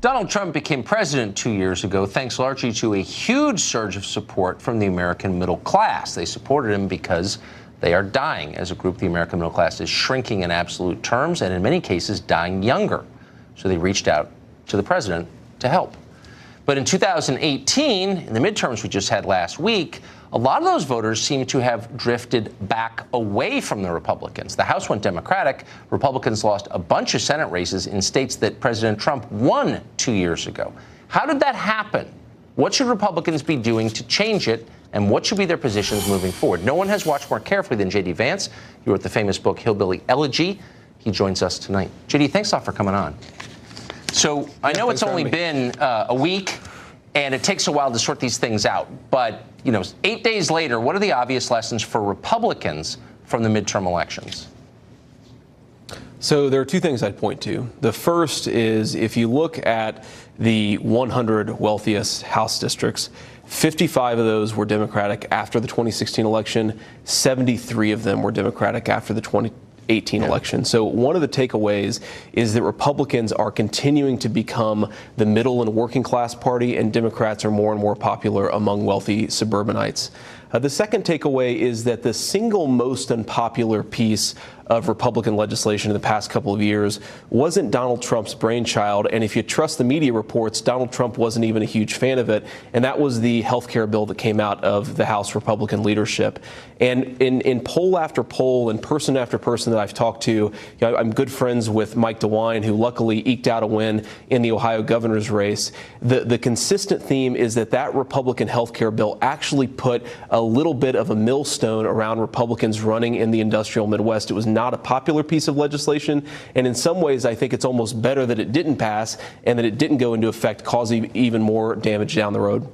Donald Trump became president 2 years ago thanks largely to a huge surge of support from the American middle class. They supported him because they are dying. As a group, the American middle class is shrinking in absolute terms and in many cases dying younger. So they reached out to the president to help. But in 2018, in the midterms we just had last week, a lot of those voters seem to have drifted back away from the Republicans. The House went Democratic. Republicans lost a bunch of Senate races in states that President Trump won 2 years ago. How did that happen? What should Republicans be doing to change it? And what should be their positions moving forward? No one has watched more carefully than J.D. Vance. He wrote the famous book, Hillbilly, Elegy. He joins us tonight. J.D., thanks a lot for coming on. So I know it's only been a week, and it takes a while to sort these things out. But, 8 days later, what are the obvious lessons for Republicans from the midterm elections? So there are two things I'd point to. The first is if you look at the 100 wealthiest House districts, 55 of those were Democratic after the 2016 election. 73 of them were Democratic after the 2018 election. So one of the takeaways is that Republicans are continuing to become the middle and working class party, and Democrats are more and more popular among wealthy suburbanites. The second takeaway is that the single most unpopular piece of Republican legislation in the past couple of years wasn't Donald Trump's brainchild. And if you trust the media reports, Donald Trump wasn't even a huge fan of it. And that was the health care bill that came out of the House Republican leadership. And in poll after poll and person after person that I've talked to, I'm good friends with Mike DeWine, who luckily eked out a win in the Ohio governor's race. The consistent theme is that Republican health care bill actually put a little bit of a millstone around Republicans running in the industrial Midwest. It was not a popular piece of legislation, and in some ways I think it's almost better that it didn't pass and that it didn't go into effect, causing even more damage down the road.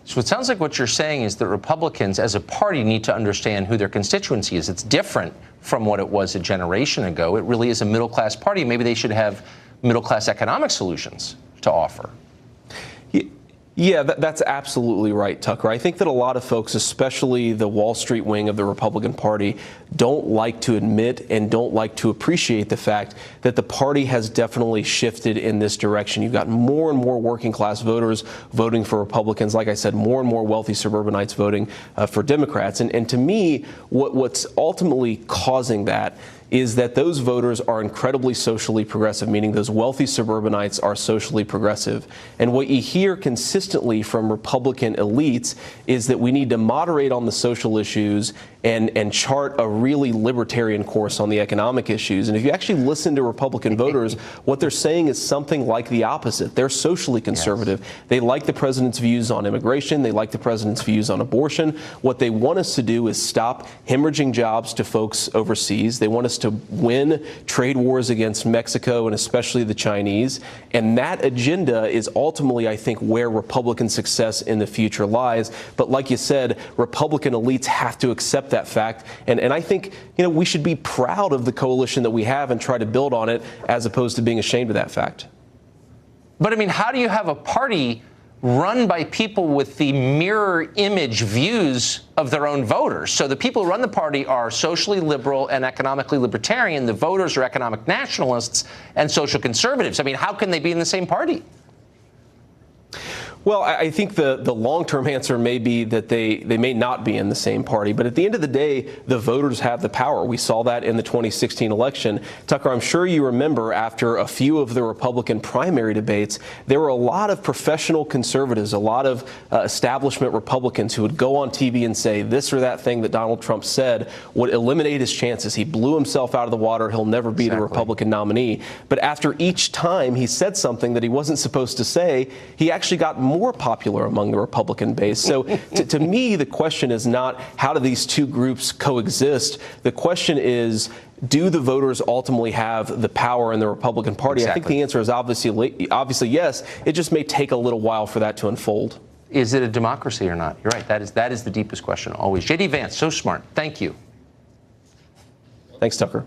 So it sounds like what you're saying is that Republicans as a party need to understand who their constituency is. It's different from what it was a generation ago. It really is a middle class party. Maybe they should have middle class economic solutions to offer. Yeah, that's absolutely right, Tucker. I think that a lot of folks, especially the Wall Street wing of the Republican Party, don't like to admit and don't like to appreciate the fact that the party has definitely shifted in this direction. You've got more and more working class voters voting for Republicans. Like I said, more and more wealthy suburbanites voting for Democrats. And to me, what's ultimately causing that is that those voters are incredibly socially progressive, meaning those wealthy suburbanites are socially progressive. And what you hear consistently from Republican elites is that we need to moderate on the social issues and chart a really libertarian course on the economic issues. And if you actually listen to Republican voters, what they're saying is something like the opposite. They're socially conservative. Yes. They like the president's views on immigration. They like the president's views on abortion. What they want us to do is stop hemorrhaging jobs to folks overseas. They want us to win trade wars against Mexico and especially the Chinese. And that agenda is ultimately, I think, where Republican success in the future lies. But like you said, Republican elites have to accept that fact. And I think, we should be proud of the coalition that we have and try to build on it as opposed to being ashamed of that fact. But how do you have a party run by people with the mirror image views of their own voters? So the people who run the party are socially liberal and economically libertarian. The voters are economic nationalists and social conservatives. How can they be in the same party? Well, I think the long-term answer may be that they may not be in the same party. But at the end of the day, the voters have the power. We saw that in the 2016 election. Tucker, I'm sure you remember after a few of the Republican primary debates, there were a lot of professional conservatives, a lot of establishment Republicans who would go on TV and say this or that thing that Donald Trump said would eliminate his chances. He blew himself out of the water. He'll never be the Republican nominee. But after each time he said something that he wasn't supposed to say, he actually got more popular among the Republican base. So to me, the question is not how do these two groups coexist? The question is, do the voters ultimately have the power in the Republican Party? Exactly. I think the answer is obviously yes. It just may take a little while for that to unfold. Is it a democracy or not? You're right. That is the deepest question always. J.D. Vance, so smart. Thank you. Thanks, Tucker.